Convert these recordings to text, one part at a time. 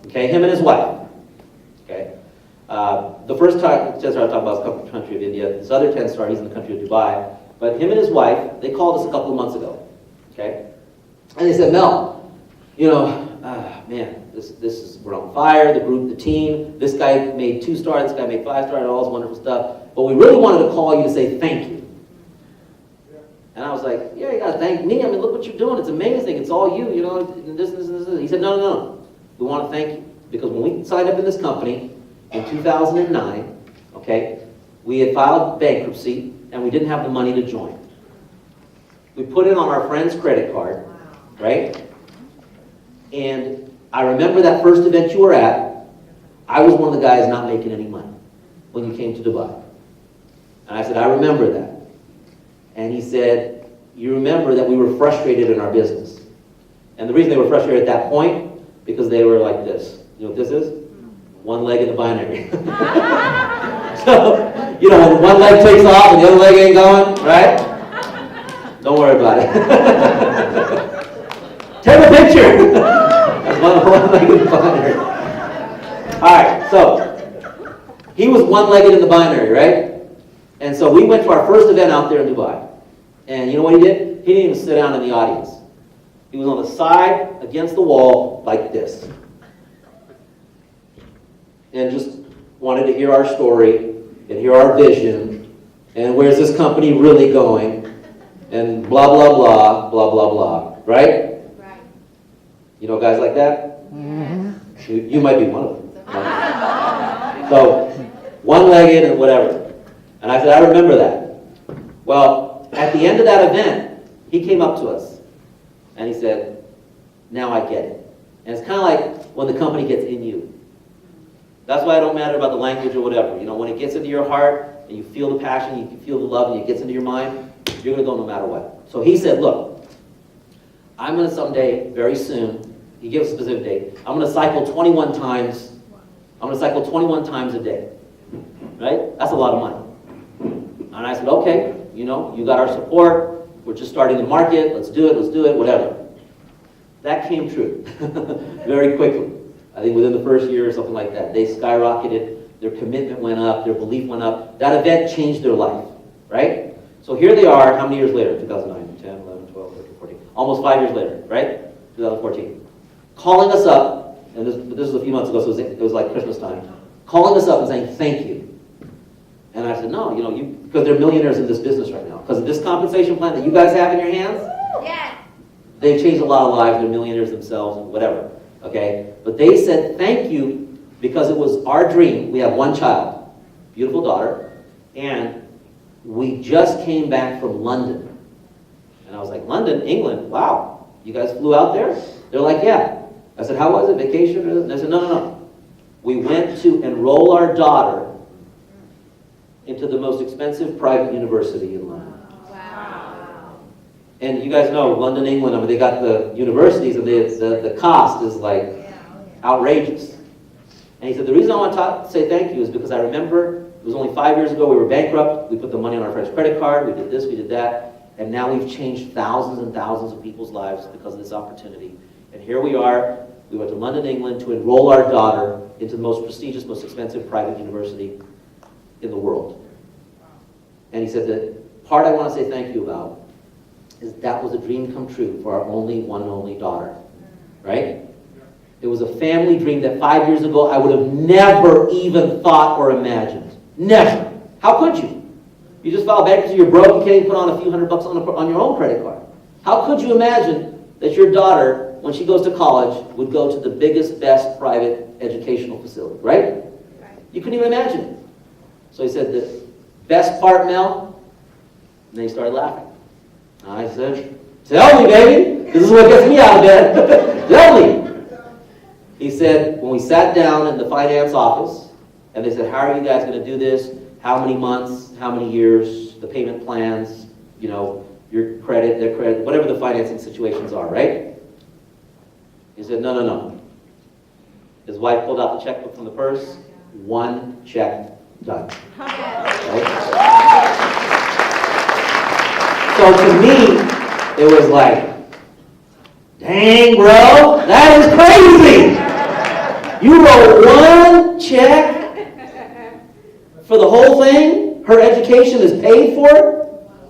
Okay, him and his wife. Okay, the first 10 star I talked about is the country of India. This other 10 star, he's in the country of Dubai. But him and his wife, they called us a couple of months ago. Okay, and they said, Mel, you know, man, this is, we're on fire. The group, the team. This guy made 2 star. This guy made 5 star. And all this wonderful stuff. But we really wanted to call you to say thank you. And I was like, yeah, you gotta thank me. I mean, look what you're doing. It's amazing. It's all you, you know, and this. He said, no. We want to thank you. Because when we signed up in this company in 2009, okay, we had filed bankruptcy and we didn't have the money to join. We put it on our friend's credit card, right? And I remember that first event you were at, I was one of the guys not making any money when you came to Dubai. And I said, I remember that. And he said, you remember that we were frustrated in our business. And the reason they were frustrated at that point, because they were like this. You know what this is? One leg in the binary. So, you know, when one leg takes off and the other leg ain't going, right? Don't worry about it. Take a picture. That's one leg in the binary. All right, so he was one-legged in the binary, right? And so we went to our first event out there in Dubai. And you know what he did? He didn't even sit down in the audience. He was on the side against the wall like this. And just wanted to hear our story and hear our vision and where's this company really going and blah, blah, blah, blah, blah, blah. Right? Right. You know guys like that? Mm-hmm. You might be one of them. Right? So, one-legged and whatever. And I said, I remember that. Well, at the end of that event, he came up to us and he said, now I get it. And it's kind of like when the company gets in you. That's why it don't matter about the language or whatever. You know, when it gets into your heart and you feel the passion, you can feel the love, and it gets into your mind, you're going to go no matter what. So he said, look, I'm going to someday, very soon, he gave us a specific date, I'm going to cycle 21 times. I'm going to cycle 21 times a day. Right? That's a lot of money. And I said, okay, you know, you got our support. We're just starting the market. Let's do it, whatever. That came true very quickly. I think within the first year or something like that. They skyrocketed. Their commitment went up. Their belief went up. That event changed their life. Right? So here they are, how many years later? 2009, 10, 11, 12, 13, 14. Almost 5 years later, right? 2014. Calling us up, and this was a few months ago, so it was like Christmas time. Calling us up and saying, thank you. And I said, no, you know, because they're millionaires in this business right now. Because of this compensation plan that you guys have in your hands, yeah, they've changed a lot of lives. They're millionaires themselves and whatever. Okay? But they said thank you because it was our dream. We have one child, beautiful daughter, and we just came back from London. And I was like, London, England, wow. You guys flew out there? They're like, yeah. I said, how was it? Vacation? And they said, no. We went to enroll our daughter into the most expensive private university in London. Wow. And you guys know, London, England, I mean, they got the universities, and the cost is like outrageous. And he said, the reason I want to say thank you is because I remember it was only 5 years ago, we were bankrupt, we put the money on our friend's credit card, we did this, we did that, and now we've changed thousands and thousands of people's lives because of this opportunity. And here we are, we went to London, England to enroll our daughter into the most prestigious, most expensive private university in the world. And he said, the part I want to say thank you about is that was a dream come true for our one and only daughter, right? It was a family dream that 5 years ago I would have never even thought or imagined. Never. How could you? You just filed bankruptcy, you're broke, you can't even put on a few $100 on your own credit card. How could you imagine that your daughter, when she goes to college, would go to the biggest, best private educational facility, right? You couldn't even imagine it. So he said, the best part, Mel, and then he started laughing. I said, tell me, baby. This is what gets me out of bed. Tell me. He said, when we sat down in the finance office, and they said, how are you guys going to do this? How many months? How many years? The payment plans, you know, your credit, their credit, whatever the financing situations are, right? He said, no. His wife pulled out the checkbook from the purse. One check done. Right? So to me, it was like, dang, bro, that is crazy. You wrote one check for the whole thing? Her education is paid for?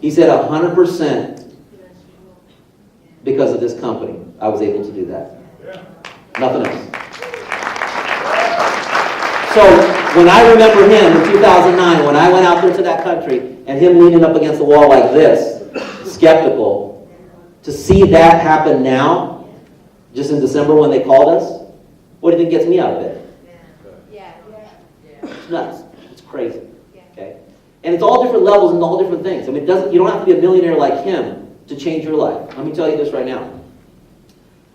He said 100% because of this company. I was able to do that. Nothing else. So when I remember him in 2009, when I went out there to that country and him leaning up against the wall like this, skeptical, to see that happen now, just in December when they called us, what do you think gets me out of bed? It's nuts. It's crazy. Okay? And it's all different levels and all different things. I mean, you don't have to be a millionaire like him to change your life. Let me tell you this right now.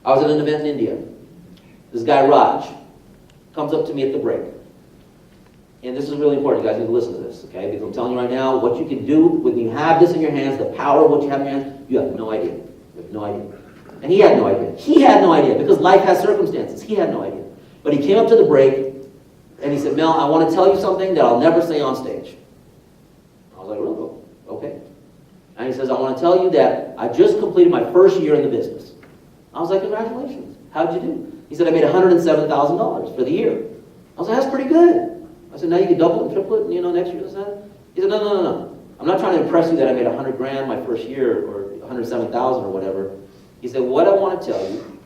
I was at an event in India. This guy, Raj, comes up to me at the break. And this is really important. You guys need to listen to this, okay? Because I'm telling you right now, what you can do when you have this in your hands, the power of what you have in your hands, you have no idea. You have no idea. And he had no idea. He had no idea because life has circumstances. He had no idea. But he came up to the break and he said, Mel, I want to tell you something that I'll never say on stage. I was like, really? Okay. And he says, I want to tell you that I just completed my first year in the business. I was like, congratulations. How'd you do? He said, I made $107,000 for the year. I was like, that's pretty good. I said, now you can double it and triple it, next year, this and that. He said, no. I'm not trying to impress you that I made $100,000 my first year or $107,000 or whatever. He said, what I want to tell you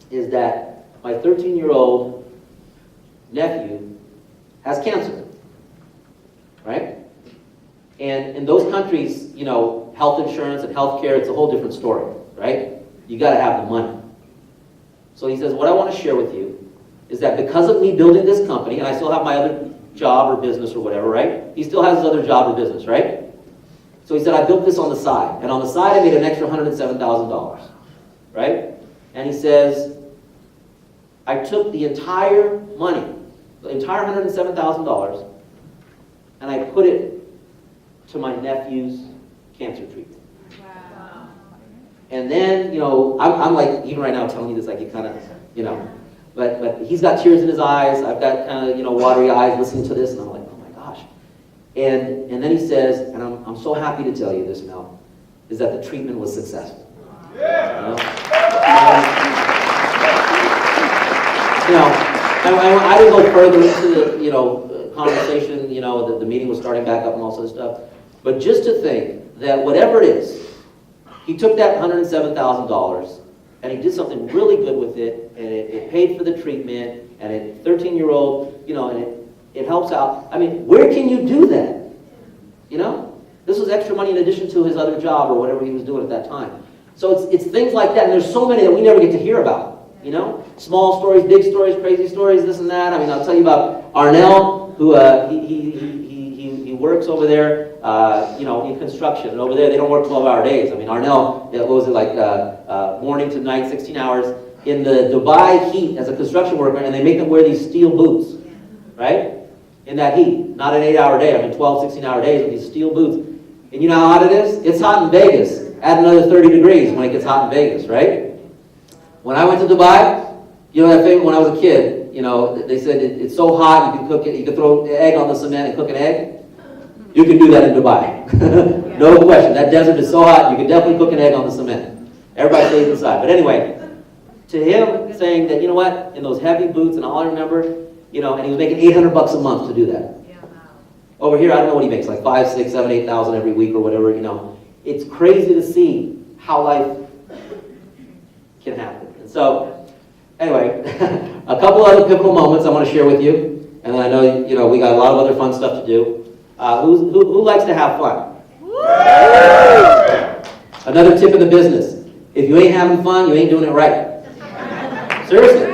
is that my 13-year-old nephew has cancer, right? And in those countries, health insurance and health care, it's a whole different story, right? You got to have the money. So he says, what I want to share with you is that because of me building this company, and I still have my other job or business or whatever, right? He still has his other job or business, right? So he said, I built this on the side. And on the side, I made an extra $107,000, right? And he says, I took the entire money, the entire $107,000, and I put it to my nephew's cancer treatment. Wow. And then, I'm like, even right now telling you this, I get kind of, but he's got tears in his eyes. I've got kind of, watery eyes listening to this, and I'm like, oh my gosh. And then he says, and I'm so happy to tell you this, Mel, is that the treatment was successful. Yeah. I didn't go further into the, conversation, the meeting was starting back up and all sorts of stuff. But just to think that whatever it is, he took that $107,000 and he did something really good with it, and it paid for the treatment, and a 13-year-old, and it helps out. I mean, where can you do that? This was extra money in addition to his other job or whatever he was doing at that time. So it's things like that, and there's so many that we never get to hear about, Small stories, big stories, crazy stories, this and that. I mean, I'll tell you about Arnell, who he works over there, in construction. And over there, they don't work 12-hour days. I mean, Arnell, what was it, like morning to night, 16 hours, in the Dubai heat as a construction worker, and they make them wear these steel boots, right? In that heat. Not an 8-hour day. I mean, 12, 16-hour days with these steel boots. And you know how hot it is? It's hot in Vegas. Add another 30 degrees when it gets hot in Vegas, right? When I went to Dubai, that thing when I was a kid, they said it's so hot you can cook it, you can throw an egg on the cement and cook an egg. You can do that in Dubai. No question. That desert is so hot, you can definitely cook an egg on the cement. Everybody stays inside. But anyway, to him saying that, in those heavy boots, and all I remember, and he was making $800 a month to do that. Over here, I don't know what he makes, like 5, 6, 7, 8,000 every week or whatever, It's crazy to see how life can happen. And so, anyway, a couple other pivotal moments I want to share with you. And then I know, we got a lot of other fun stuff to do. Who likes to have fun? Another tip in the business. If you ain't having fun, you ain't doing it right. Seriously.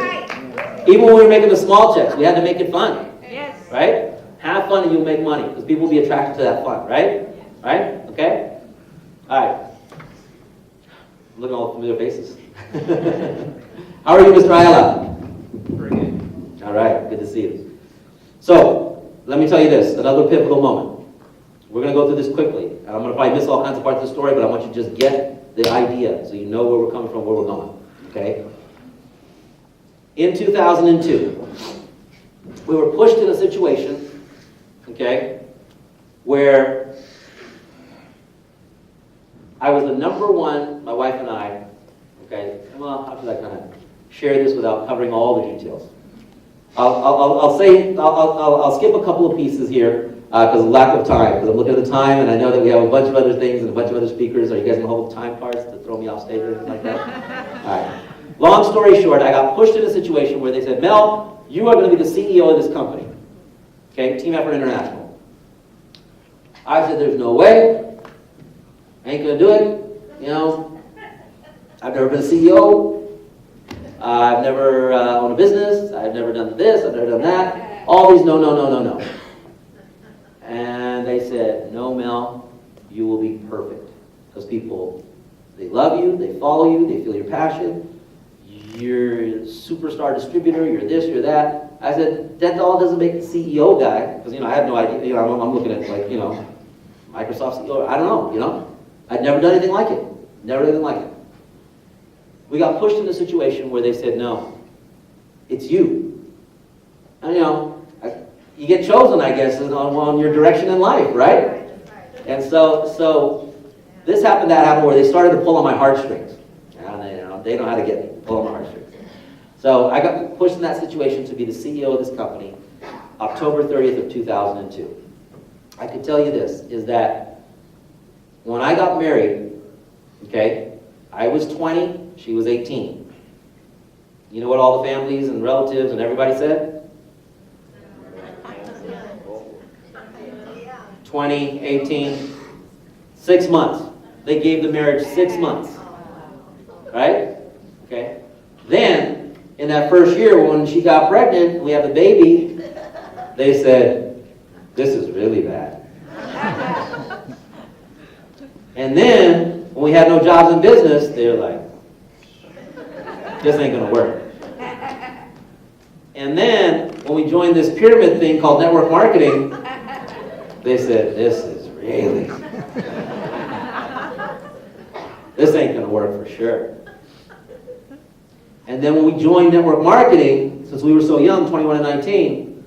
Even when we were making the small checks, we had to make it fun. Yes. Right? Have fun and you'll make money. Because people will be attracted to that fun, right? Right? Okay? Alright. I'm looking at all familiar faces. How are you, Mr. Ayala? Very good. Alright, good to see you. So, let me tell you this, another pivotal moment. We're going to go through this quickly. And I'm going to probably miss all kinds of parts of the story, but I want you to just get the idea so you know where we're coming from, where we're going. Okay? In 2002, we were pushed in a situation, okay, where I was the number one, my wife and I, okay, well, how should I kind of share this without covering all the details? I'll skip a couple of pieces here because of lack of time, because I'm looking at the time and I know that we have a bunch of other things and a bunch of other speakers. Are you guys going to hold time cards to throw me off stage or anything like that? All right. Long story short, I got pushed in a situation where they said, Mel, you are going to be the CEO of this company. Okay, Team Effort International. I said, there's no way. I ain't going to do it. You know, I've never been a CEO. I've never owned a business. I've never done this. I've never done that. All these no. And they said, no, Mel, you will be perfect. Because people, they love you, they follow you, they feel your passion. You're a superstar distributor, you're this, you're that. I said, that all doesn't make the CEO guy. Because, I had no idea. I'm looking at, Microsoft CEO. I don't know, I'd never done anything like it. Never done anything like it. We got pushed in a situation where they said, no, it's you. And, you get chosen, I guess, on your direction in life, right? And so this happened, that happened, where they started to pull on my heartstrings. And they know how to get me, pull on my heartstrings. So I got pushed in that situation to be the CEO of this company, October 30th of 2002. I can tell you this, is that when I got married, okay, I was 20, she was 18. You know what all the families and relatives and everybody said? 20, 18, 6 months. They gave the marriage 6 months. Right? Okay. Then, in that first year, when she got pregnant, and we had the baby, they said, this is really bad. And then, when we had no jobs in business, they were like, this ain't gonna work. And then, when we joined this pyramid thing called network marketing, they said, this is really, this ain't gonna work for sure. And then when we joined network marketing, since we were so young, 21 and 19,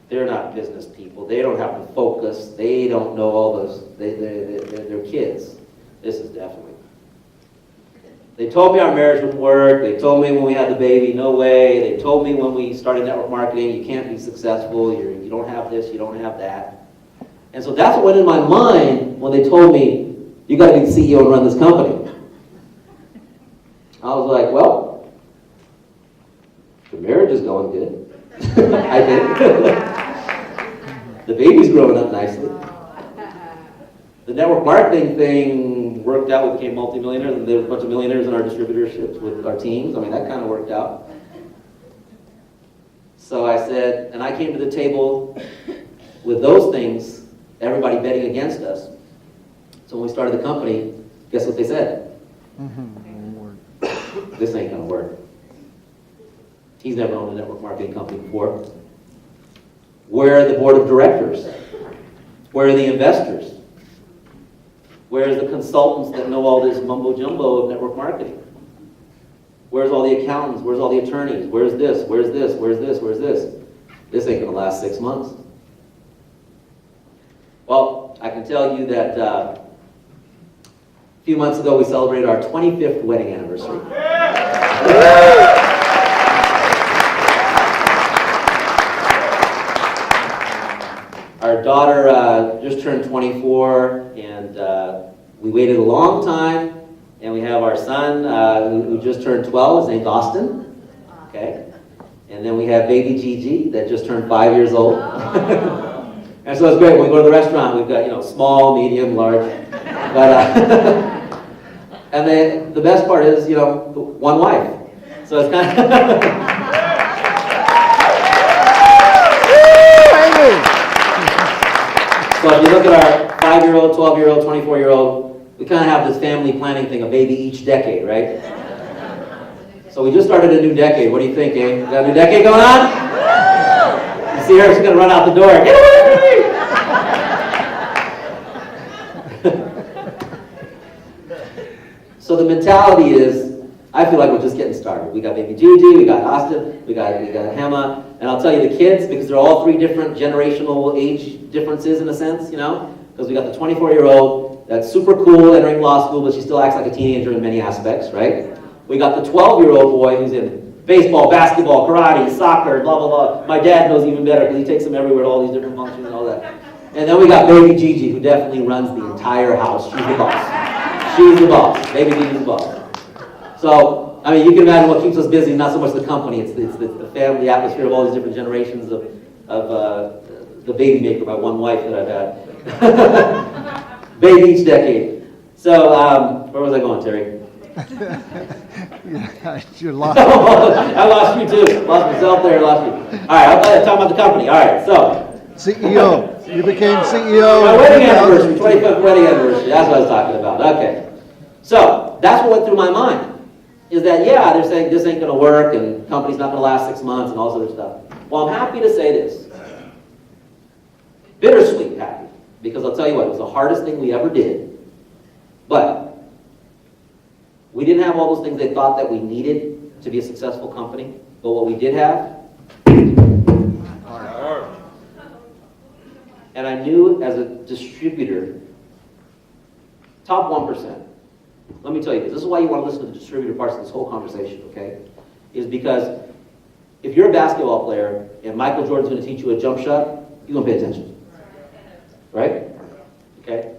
they're not business people. They don't have to focus. They don't know all those, they're kids. This is definitely. They told me our marriage wouldn't work. They told me when we had the baby, no way. They told me when we started network marketing, you can't be successful. You don't have this, you don't have that. And so that's what went in my mind when they told me, you got to be the CEO and run this company. I was like, well, the marriage is going good. I did. The baby's growing up nicely. The network marketing thing worked out. We became multimillionaires, and there was a bunch of millionaires in our distributorships with our teams. I mean, that kind of worked out. So I said, and I came to the table with those things, everybody betting against us. So when we started the company, guess what they said? This ain't gonna work. He's never owned a network marketing company before. Where are the board of directors? Where are the investors? Where's the consultants that know all this mumbo jumbo of network marketing? Where's all the accountants? Where's all the attorneys? Where's this? Where's this? Where's this? Where's this? This ain't gonna last 6 months. Well, I can tell you that a few months ago we celebrated our 25th wedding anniversary. Our daughter just turned 24, and we waited a long time, and we have our son who just turned 12. His name's Austin. Okay, and then we have baby Gigi that just turned 5 years old. And so it's great. When we go to the restaurant, we've got small, medium, large, but and then the best part is one wife. So it's kind of. So if you look at our 5-year-old, 12-year-old, 24-year-old, we kind of have this family planning thing, a baby each decade, right? So we just started a new decade. What do you think, eh? Got a new decade going on? You see her, she's going to run out the door. Get away from me! So the mentality is, I feel like we're just getting started. We got baby Gigi, we got Austin, we got Hema, and I'll tell you the kids, because they're all 3 different generational age differences in a sense, because we got the 24-year-old that's super cool entering law school, but she still acts like a teenager in many aspects, right? We got the 12-year-old boy who's in baseball, basketball, karate, soccer, blah, blah, blah. My dad knows even better because he takes them everywhere to all these different functions and all that. And then we got baby Gigi, who definitely runs the entire house. She's the boss. She's the boss. Baby Gigi's the boss. So, I mean, you can imagine what keeps us busy, not so much the company, it's the family atmosphere of all these different generations of the baby maker, my one wife that I've had. Baby each decade. So, where was I going, Terry? You're lost. I lost you too. Lost myself there, lost you. All right, I'm talking about the company. All right, so. CEO. You became CEO. My wedding anniversary, 25th wedding anniversary. That's what I was talking about. Okay. So, that's what went through my mind. Is that, yeah, they're saying this ain't going to work and the company's not going to last 6 months and all this other stuff. Well, I'm happy to say this. Bittersweet happy. Because I'll tell you what, it was the hardest thing we ever did. But we didn't have all those things they thought that we needed to be a successful company. But what we did have, and I knew as a distributor, top 1%. Let me tell you this. This is why you want to listen to the distributor parts of this whole conversation, okay? Is because if you're a basketball player and Michael Jordan's going to teach you a jump shot, you're going to pay attention. Right? Okay?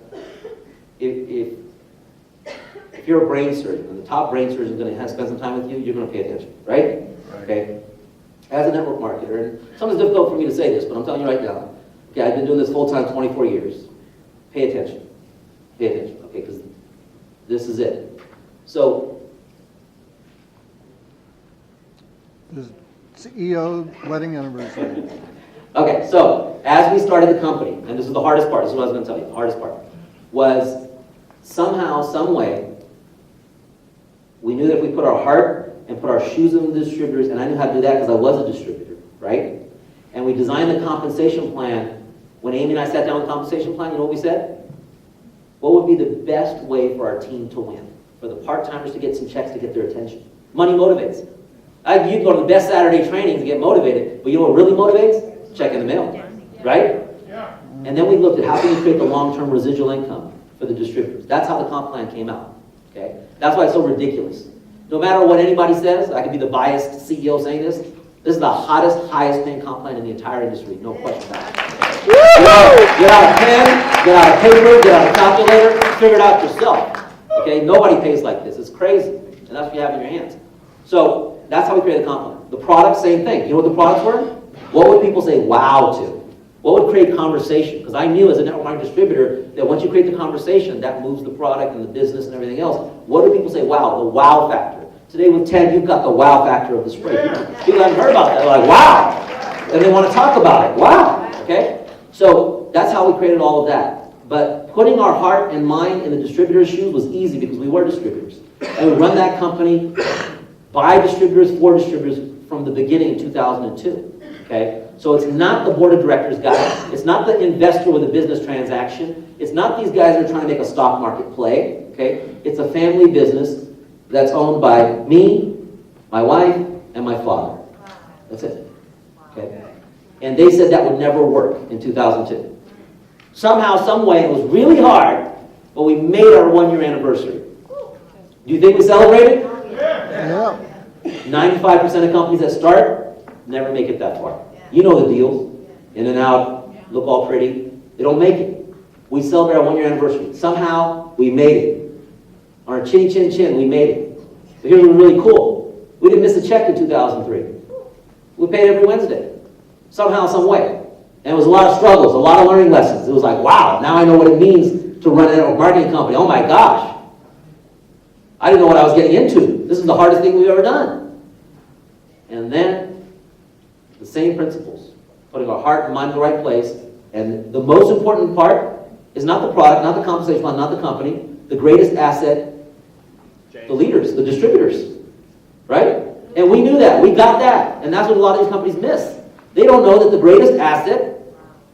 If you're a brain surgeon and the top brain surgeon is going to spend some time with you, you're going to pay attention. Right? Okay? As a network marketer, and sometimes it's difficult for me to say this, but I'm telling you right now, okay, I've been doing this full-time 24 years. Pay attention. Pay attention, okay? Because this is it. So, The CEO wedding anniversary. okay, so as we started the company, and this is the hardest part, this is what I was going to tell you, the hardest part, was somehow, some way, we knew that if we put our heart and put our shoes in the distributors, and I knew how to do that because I was a distributor, right? And we designed the compensation plan. When Amy and I sat down with the compensation plan, you know what we said? What would be the best way for our team to win? For the part-timers to get some checks to get their attention. Money motivates. You can go to the best Saturday trainings and get motivated, but you know what really motivates? Check in the mail, right? Yeah. And then we looked at how can we create the long-term residual income for the distributors. That's how the comp plan came out, okay? That's why it's so ridiculous. No matter what anybody says, I could be the biased CEO saying this, this is the hottest, highest paying comp plan in the entire industry, no question about it. Get out a pen, get out a paper, get out a calculator, figure it out yourself. Okay, nobody pays like this. It's crazy, and that's what you have in your hands. So that's how we create the comp plan. The products, same thing. You know what the products were? What would people say wow to? What would create conversation? Because I knew as a network marketing distributor that once you create the conversation, that moves the product and the business and everything else. What do people say wow? The wow factor. Today with 10, you've got the wow factor of the spray. People haven't heard about that. They're like, wow. And they want to talk about it. Wow. Okay? So that's how we created all of that. But putting our heart and mind in the distributor's shoes was easy because we were distributors. And we run that company by distributors, for distributors from the beginning in 2002. Okay? So it's not the board of directors guy. It's not the investor with a business transaction. It's not these guys that are trying to make a stock market play. Okay? It's a family business that's owned by me, my wife, and my father. That's it. Okay? And they said that would never work in 2002. Somehow, some way, it was really hard, but we made our 1-year anniversary. Do you think we celebrated? Yeah. 95% of companies that start never make it that far. You know the deals. In and out, look all pretty. They don't make it. We celebrate our 1-year anniversary. Somehow, we made it. On our chin, chin, chin, we made it. But here's what's really cool. We didn't miss a check in 2003. We paid every Wednesday. Somehow, some way. And it was a lot of struggles, a lot of learning lessons. It was like, wow, now I know what it means to run a network marketing company. Oh my gosh. I didn't know what I was getting into. This is the hardest thing we've ever done. And then, the same principles. Putting our heart and mind in the right place. And the most important part is not the product, not the compensation plan, not the company. The greatest asset, the leaders, the distributors. Right? And we knew that. We got that. And that's what a lot of these companies miss. They don't know that the greatest asset,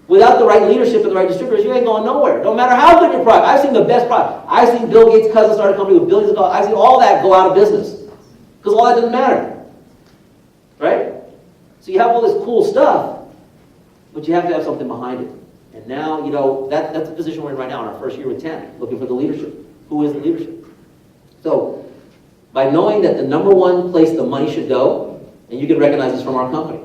without the right leadership and the right distributors, you ain't going nowhere. No matter how good your product. I've seen the best product. I've seen Bill Gates' cousin start a company with billions of dollars. I've seen all that go out of business. Because all that doesn't matter. Right? So you have all this cool stuff, but you have to have something behind it. And now, you know, that's the position we're in right now in our first year with 10, looking for the leadership. Who is the leadership? So, by knowing that the number one place the money should go, and you can recognize this from our company.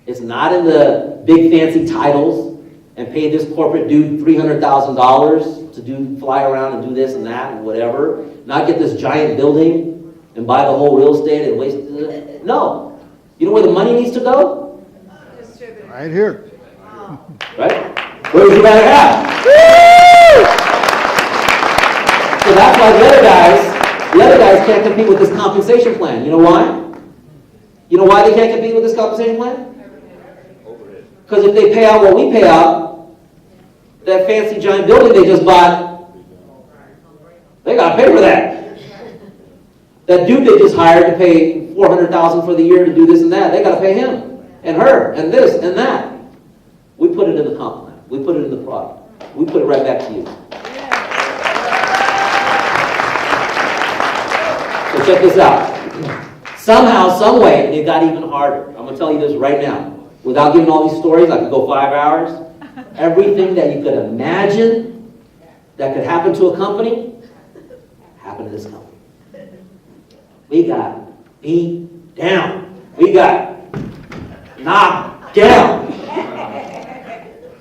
It's not in the big fancy titles and pay this corporate dude $300,000 to fly around and do this and that and whatever. Not get this giant building and buy the whole real estate and waste it. No. You know where the money needs to go? Right here. Right? Where's your better half? So that's why the other guys can't compete with this compensation plan. You know why? You know why they can't compete with this compensation plan? Because if they pay out what we pay out, that fancy giant building they just bought, they got to pay for that. That dude they just hired to pay $400,000 for the year to do this and that, they got to pay him and her and this and that. We put it in the comp plan. We put it in the product. We put it right back to you. So check this out. Somehow, some way, it got even harder. I'm going to tell you this right now. Without giving all these stories, I could go 5 hours. Everything that you could imagine that could happen to a company, happened to this company. We got beat down. We got knocked down.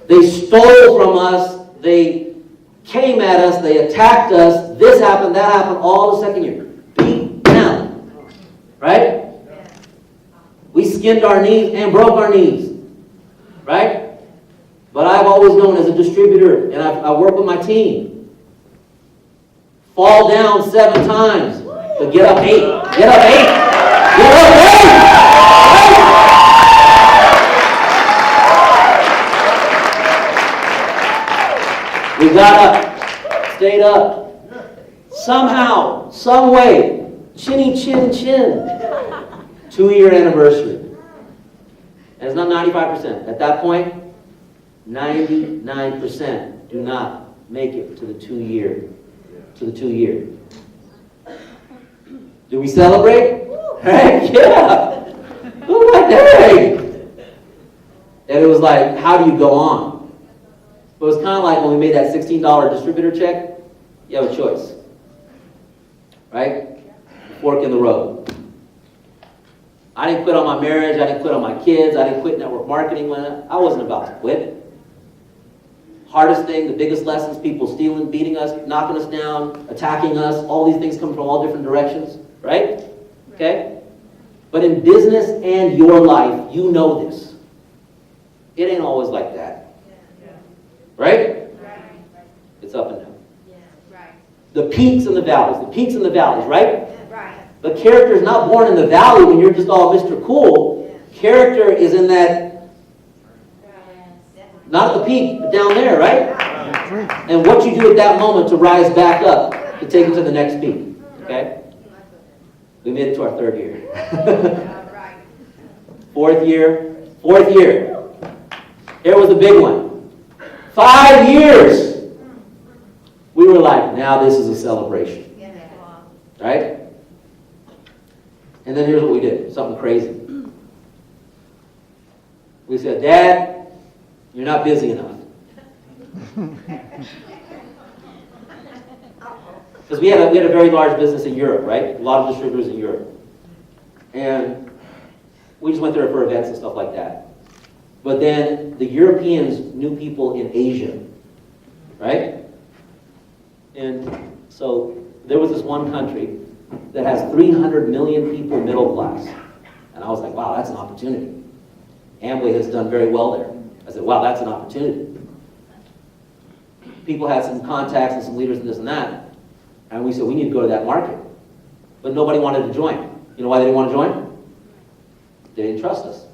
They stole from us. They came at us. They attacked us. This happened, that happened, all the second year. Beat down. Right? We skinned our knees and broke our knees. Right? But I've always known as a distributor, and I work with my team. Fall down 7 times, but get up 8. Get up 8. Get up 8. We got up, stayed up. Somehow, some way, chinny chin chin. 2-year anniversary. And it's not 95%. At that point, 99% do not make it to the 2-year. Do we celebrate? Heck yeah! Oh my dang! And it was like, how do you go on? But it was kind of like when we made that $16 distributor check. You have a choice. Right? Fork in the road. I didn't quit on my marriage. I didn't quit on my kids. I didn't quit network marketing. I wasn't about to quit. Hardest thing, the biggest lessons, people stealing, beating us, knocking us down, attacking us, all these things come from all different directions, right? Okay? But in business and your life, you know this. It ain't always like that. Right? It's up and down. The peaks and the valleys, right? But character is not born in the valley when you're just all Mr. Cool. Character is in that, not at the peak, but down there, right? And what you do at that moment to rise back up, to take it to the next peak. Okay? We made it to our 3rd year. 4th year. Here was the big one. 5 years. We were like, now this is a celebration. Right? And then here's what we did, something crazy. We said, Dad, you're not busy enough. Because we had a very large business in Europe, right? A lot of distributors in Europe. And we just went there for events and stuff like that. But then the Europeans knew people in Asia, right? And so there was this one country that has 300 million people middle class. And I was like, wow, that's an opportunity. Amway has done very well there. I said, wow, that's an opportunity. People had some contacts and some leaders and this and that. And we said, we need to go to that market. But nobody wanted to join. You know why they didn't want to join? They didn't trust us.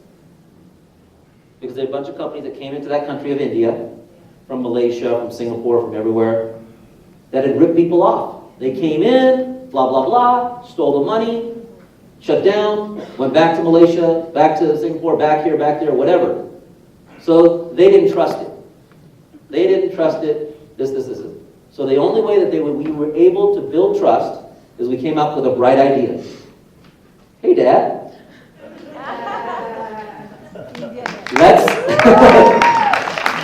Because there are a bunch of companies that came into that country of India, from Malaysia, from Singapore, from everywhere, that had ripped people off. They came in, blah, blah, blah, stole the money, shut down, went back to Malaysia, back to Singapore, back here, back there, whatever. So they didn't trust it. They didn't trust it, this. So the only way that we were able to build trust is we came up with a bright idea. Hey, Dad.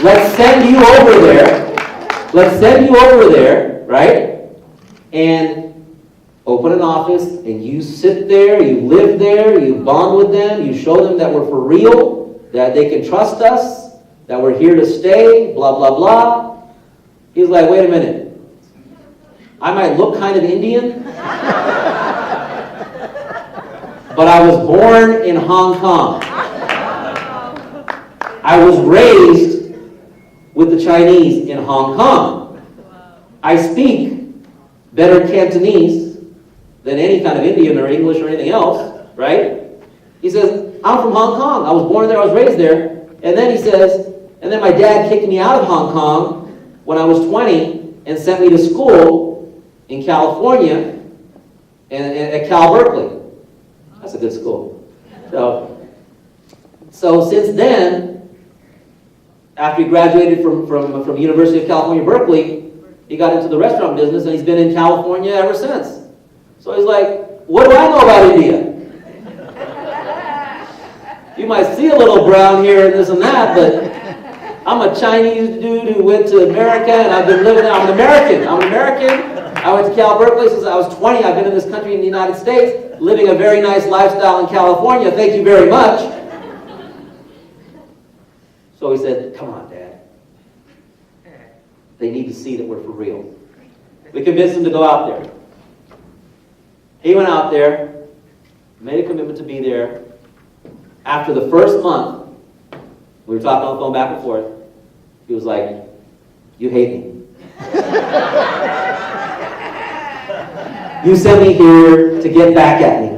Let's send you over there. Let's send you over there, right? And open an office, and you sit there, you live there, you bond with them, you show them that we're for real, that they can trust us, that we're here to stay, blah, blah, blah. He's like, wait a minute. I might look kind of Indian, but I was born in Hong Kong. I was raised with the Chinese in Hong Kong. I speak better Cantonese than any kind of Indian or English or anything else, right? He says, I'm from Hong Kong. I was born there, I was raised there. And then he says, and then my dad kicked me out of Hong Kong when I was 20 and sent me to school in California and at Cal Berkeley. That's a good school. So since then, after he graduated from University of California, Berkeley, he got into the restaurant business, and he's been in California ever since. So he's like, what do I know about India? You might see a little brown here and this and that, but I'm a Chinese dude who went to America, and I've been living there. I'm an American. I went to Cal Berkeley since I was 20. I've been in this country in the United States, living a very nice lifestyle in California. Thank you very much. So he said, come on, Dad. They need to see that we're for real. We convinced him to go out there. He went out there, made a commitment to be there. After the first month, we were talking on the phone back and forth, he was like, you hate me. You sent me here to get back at me,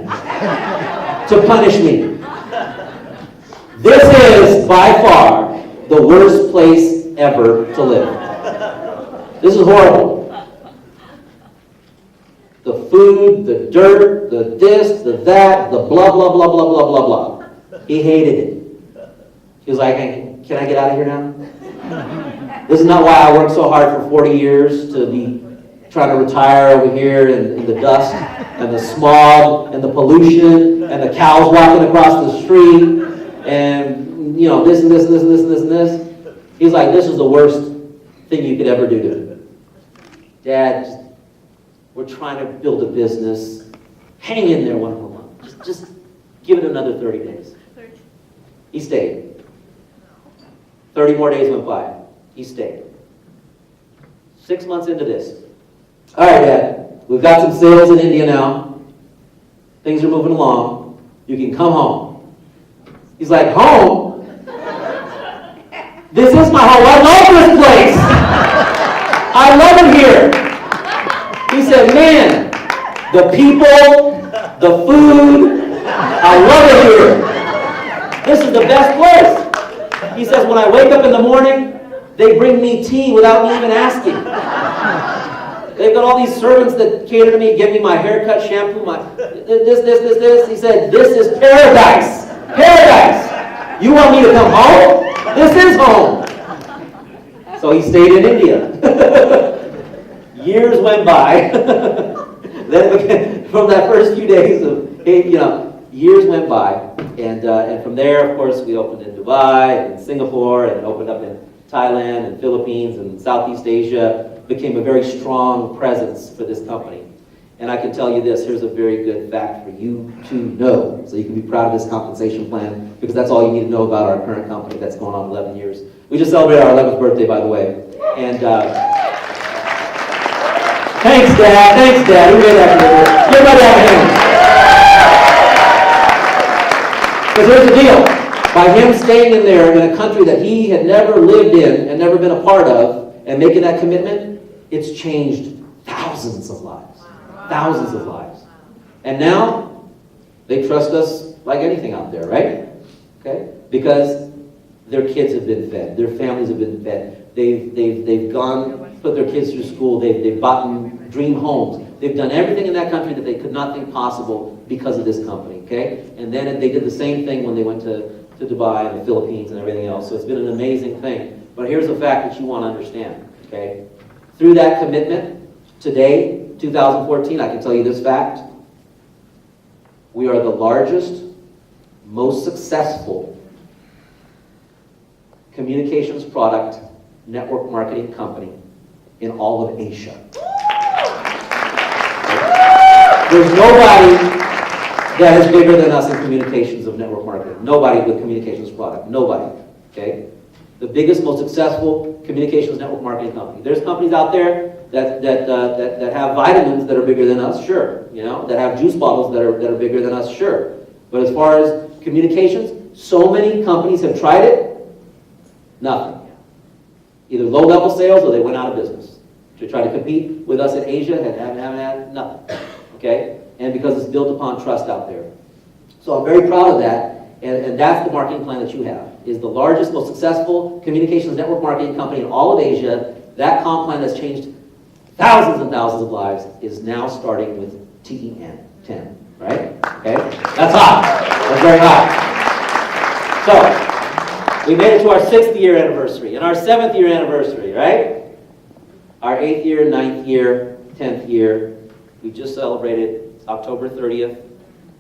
to punish me. This is by far the worst place ever to live. This is horrible. The food, the dirt, the this, the that, the blah, blah, blah, blah, blah, blah, blah. He hated it. He was like, can I get out of here now? This is not why I worked so hard for 40 years to be trying to retire over here in the dust and the smog and the pollution and the cows walking across the street and, you know, this and this and this and this and this and this. He's like, this is the worst thing you could ever do to me. Dad, we're trying to build a business. Hang in there one more month. Just give it another 30 days. He stayed. 30 more days went by. He stayed. 6 months into this. All right, Dad, we've got some sales in India now. Things are moving along. You can come home. He's like, home? This is my home. I love this place. I love it here. He said, man, the people, the food, I love it here. This is the best place. He says, when I wake up in the morning, they bring me tea without me even asking. They've got all these servants that cater to me, give me my haircut, shampoo, my this. He said, this is paradise. Paradise. You want me to come home? This is home. So he stayed in India. Years went by. Then from that first few days of, years went by. And from there, of course, we opened in Dubai and Singapore and opened up in Thailand and Philippines and Southeast Asia. Became a very strong presence for this company. And I can tell you this, here's a very good fact for you to know, so you can be proud of this compensation plan, because that's all you need to know about our current company that's going on 11 years. We just celebrated our 11th birthday, by the way. And thanks, Dad. Thanks, Dad. Who made that commitment? Give my dad a hand. Because here's the deal. By him staying in there in a country that he had never lived in and never been a part of, and making that commitment, it's changed thousands of lives. Thousands of lives. And now, they trust us like anything out there, right? Okay? Because their kids have been fed. Their families have been fed. They've gone, put their kids through school. They've bought them dream homes. They've done everything in that country that they could not think possible because of this company, okay? And then they did the same thing when they went to Dubai and the Philippines and everything else. So it's been an amazing thing. But here's a fact that you want to understand, okay? Through that commitment, today, 2014, I can tell you this fact. We are the largest, most successful communications product network marketing company in all of Asia. There's nobody that is bigger than us in communications of network marketing. Nobody with communications product. Nobody. Okay? The biggest, most successful communications network marketing company. There's companies out there that have vitamins that are bigger than us, sure. You know, that have juice bottles that are bigger than us, sure. But as far as communications, so many companies have tried it, nothing. Either low-level sales or they went out of business. To try to compete with us in Asia and haven't had nothing. Okay? And because it's built upon trust out there. So I'm very proud of that. And that's the marketing plan that you have, is the largest, most successful communications network marketing company in all of Asia. That comp plan that's changed thousands and thousands of lives is now starting with TEN, 10, right? Okay? That's hot. That's very hot. So, we made it to our 6th year anniversary and our 7th year anniversary, right? Our 8th year, 9th year, 10th year. We just celebrated October 30th.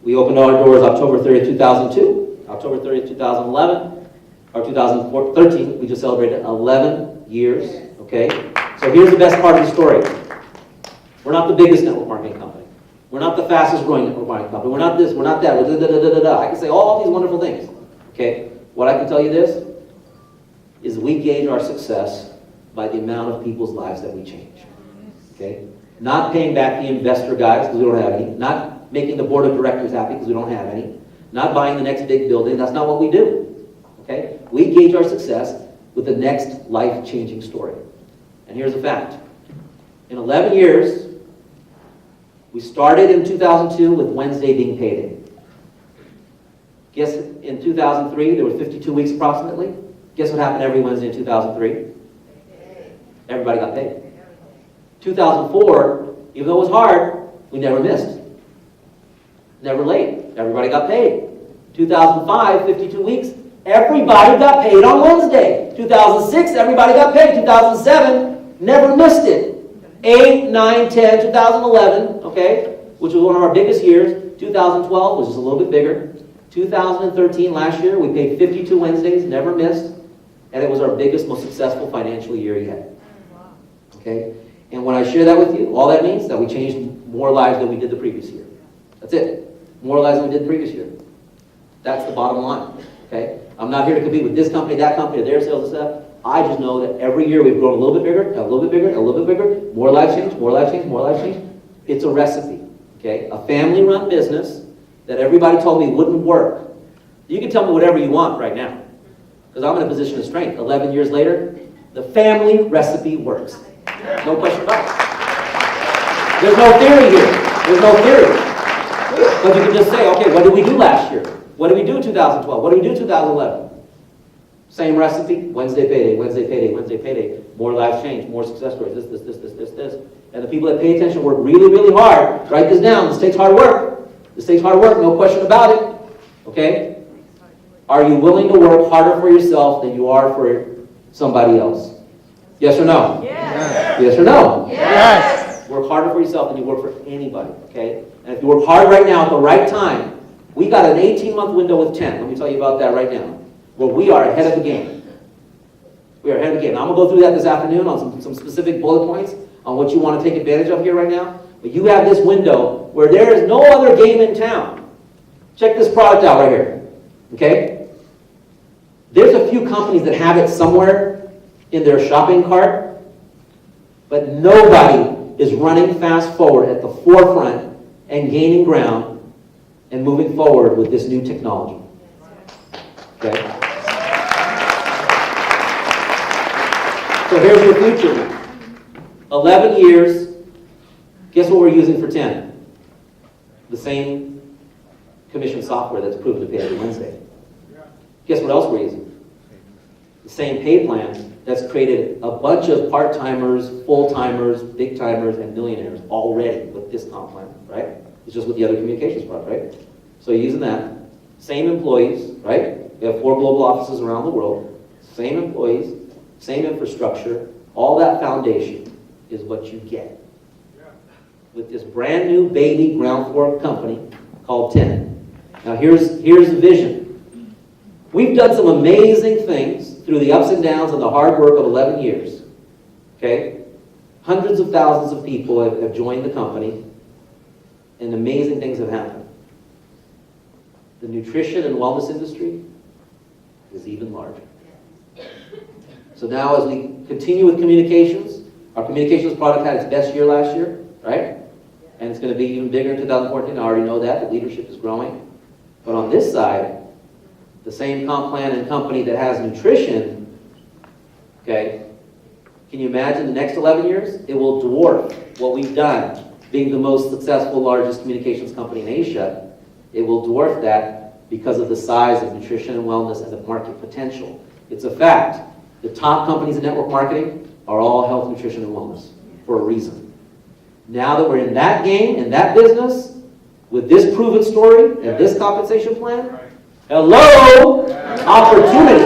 We opened our doors October 30th, 2002. October 30th, 2011, or 2013, we just celebrated 11 years, okay? So here's the best part of the story. We're not the biggest network marketing company. We're not the fastest growing network marketing company. We're not this, we're not that, we're da-da-da-da-da-da. I can say all these wonderful things, okay? What I can tell you this is we gauge our success by the amount of people's lives that we change, okay? Not paying back the investor guys because we don't have any, not making the board of directors happy because we don't have any, not buying the next big building. That's not what we do. Okay? We gauge our success with the next life-changing story. And here's the fact. In 11 years, we started in 2002 with Wednesday being payday. Guess in 2003, there were 52 weeks approximately. Guess what happened every Wednesday in 2003? Everybody got paid. 2004, even though it was hard, we never missed. Never late. Everybody got paid. 2005, 52 weeks, everybody got paid on Wednesday. 2006, everybody got paid. 2007, never missed it. 8, 9, 10, 2011, okay, which was one of our biggest years. 2012 was just a little bit bigger. 2013, last year, we paid 52 Wednesdays, never missed, and it was our biggest, most successful financial year yet. Okay? And when I share that with you, all that means that we changed more lives than we did the previous year. That's it. More lives than we did the previous year. That's the bottom line. Okay? I'm not here to compete with this company, that company, or their sales and stuff. I just know that every year we've grown a little bit bigger, a little bit bigger, a little bit bigger. More lives change, more lives change, more lives change. It's a recipe. Okay? A family-run business that everybody told me wouldn't work. You can tell me whatever you want right now, because I'm in a position of strength. 11 years later, the family recipe works. No question about it. There's no theory here. There's no theory. But you can just say, okay, what did we do last year? What did we do in 2012? What did we do in 2011? Same recipe, Wednesday payday, Wednesday payday, Wednesday payday. More lives change, more success stories, this. And the people that pay attention work really, really hard. Write this down. This takes hard work. This takes hard work, no question about it. Okay? Are you willing to work harder for yourself than you are for somebody else? Yes or no? Yes. Yes or no? Yes. Work harder for yourself than you work for anybody, okay? And if you work hard right now at the right time, we got an 18-month window with 10. Let me tell you about that right now. Well, we are ahead of the game. We are ahead of the game. Now, I'm going to go through that this afternoon on some specific bullet points on what you want to take advantage of here right now. But you have this window where there is no other game in town. Check this product out right here, okay? There's a few companies that have it somewhere in their shopping cart, but nobody is running fast forward at the forefront and gaining ground and moving forward with this new technology. Okay? So here's your future. 11 years. Guess what we're using for 10? The same commission software that's proven to pay every Wednesday. Guess what else we're using? The same pay plan that's created a bunch of part-timers, full-timers, big-timers, and millionaires already with this comp plan, right? It's just with the other communications product, right? So you're using that. Same employees, right? We have 4 global offices around the world. Same employees, same infrastructure. All that foundation is what you get with this brand new baby ground floor company called 10. Now here's the vision. We've done some amazing things through the ups and downs and the hard work of 11 years. Okay? Hundreds of thousands of people have joined the company. and amazing things have happened. The nutrition and wellness industry is even larger. So now as we continue with communications, our communications product had its best year last year, right? And it's going to be even bigger in 2014. I already know that. The leadership is growing. But on this side, the same comp plan and company that has nutrition, okay, can you imagine the next 11 years? It will dwarf what we've done, being the most successful, largest communications company in Asia. It will dwarf that because of the size of nutrition and wellness and the market potential. It's a fact. The top companies in network marketing are all health, nutrition, and wellness for a reason. Now that we're in that game, in that business, with this proven story and this compensation plan, hello, opportunity.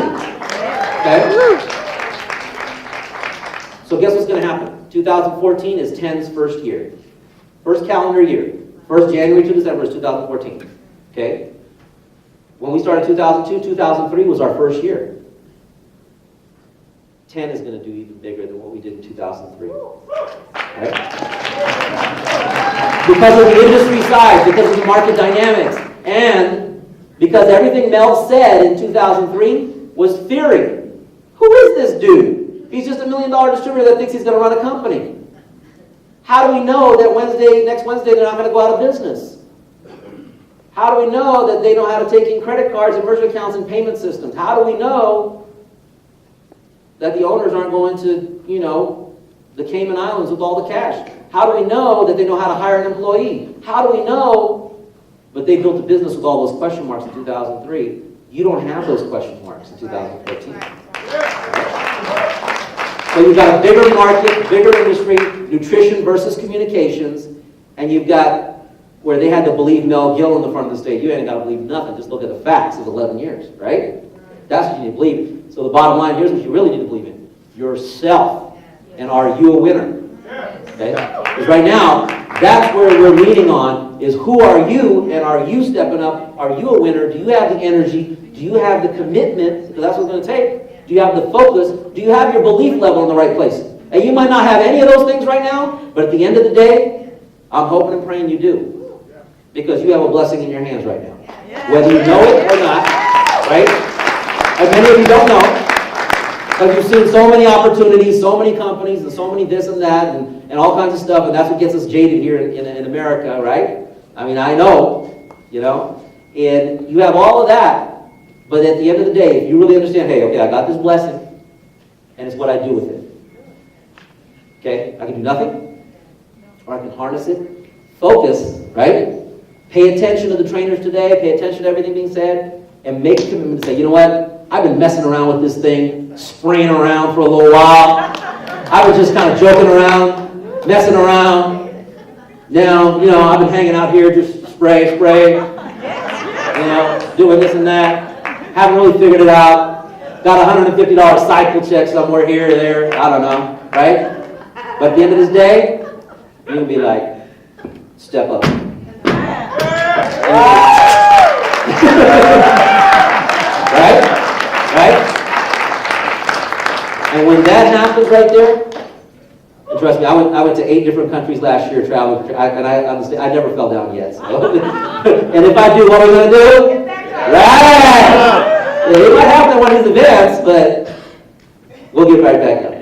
Okay? So guess what's going to happen? 2014 is 10's first year. First calendar year. First January to December is 2014. Okay? When we started 2002, 2003 was our first year. 10 is going to do even bigger than what we did in 2003. Right? Because of the industry size, because of the market dynamics, and because everything Mel said in 2003 was theory. Who is this dude? He's just $1 million distributor that thinks he's going to run a company. How do we know that next Wednesday, they're not going to go out of business? How do we know that they know how to take in credit cards and merchant accounts and payment systems? How do we know that the owners aren't going to, the Cayman Islands with all the cash? How do we know that they know how to hire an employee? How do we know? But they built a business with all those question marks in 2003. You don't have those question marks in 2014. So you've got a bigger market, bigger industry, nutrition versus communications, and you've got where they had to believe Mel Gill in the front of the stage. You ain't got to believe nothing. Just look at the facts of 11 years, right? That's what you need to believe. So the bottom line, here's what you really need to believe in. Yourself. And are you a winner? Okay? Because right now, that's where we're leaning on, is who are you, and are you stepping up? Are you a winner? Do you have the energy? Do you have the commitment? Because that's what it's going to take. Do you have the focus? Do you have your belief level in the right place? And you might not have any of those things right now, but at the end of the day, I'm hoping and praying you do. Because you have a blessing in your hands right now. Whether you know it or not, right? And many of you don't know, because you've seen so many opportunities, so many companies, and so many this and that, and all kinds of stuff, and that's what gets us jaded here in America, right? I mean, I know, and you have all of that, but at the end of the day, if you really understand, hey, okay, I got this blessing, and it's what I do with it. Okay? I can do nothing, or I can harness it, focus, right? Pay attention to the trainers today, pay attention to everything being said, and make a commitment to say, you know what? I've been messing around with this thing, spraying around for a little while. I was just kind of joking around, messing around. Now, I've been hanging out here, just spray, doing this and that. Haven't really figured it out. Got a $150 cycle check somewhere here or there. I don't know, right? But at the end of this day, you're going to be like, step up. Right? And when that happens right there, and trust me, I went to 8 different countries last year traveling, and I never fell down yet. So. And if I do, what are we going to do? Right! Yeah, it might happen at one of these events, but we'll get right back up.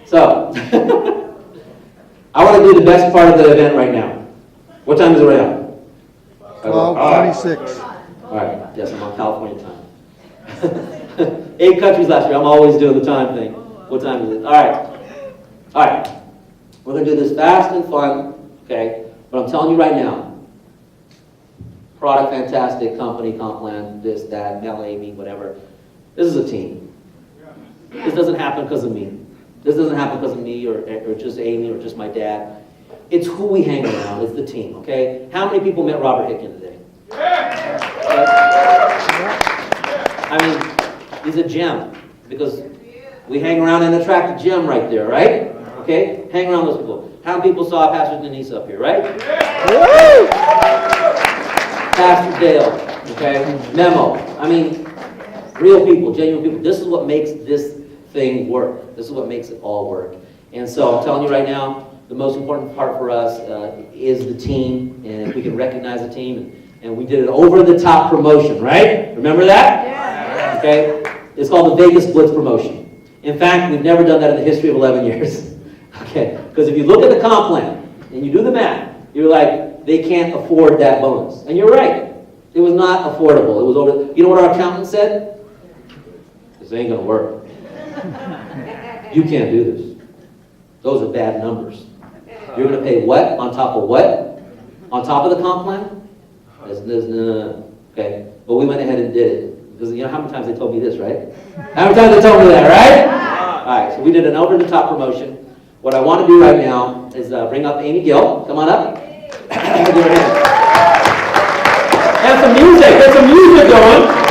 So, I want to do the best part of the event right now. What time is it right now? 12:26. All right, yes, I'm on California time. 8 countries last year. I'm always doing the time thing. What time is it? All right. We're going to do this fast and fun, okay? But I'm telling you right now, product fantastic, company, comp plan, this, that, Mel, Amy, whatever. This is a team. This doesn't happen because of me. This doesn't happen because of me or just Amy or just my dad. It's who we hang around. It's the team, okay? How many people met Robert Hicken today? I mean, he's a gem because we hang around and attract a gem right there, right? Okay? Hang around those people. How many people saw Pastor Denise up here, right? Pastor Dale, okay? Memo. I mean, real people, genuine people. This is what makes this thing work. This is what makes it all work. And so I'm telling you right now, the most important part for us is the team, and if we can recognize the team. And we did an over-the-top promotion, right? Remember that? Yeah. Okay? It's called the Vegas Blitz promotion. In fact, we've never done that in the history of 11 years. Okay? Because if you look at the comp plan, and you do the math, you're like, they can't afford that bonus. And you're right. It was not affordable. It was over. You know what our accountant said? This ain't going to work. You can't do this. Those are bad numbers. You're going to pay what on top of what? On top of the comp plan? No. Okay. But we went ahead and did it. Because you know how many times they told me this, right? How many times they told me that, right? All right. So we did an over-the-top promotion. What I want to do right now is bring up Amy Gill. Come on up. Give her a hand. And some music. Get some music going.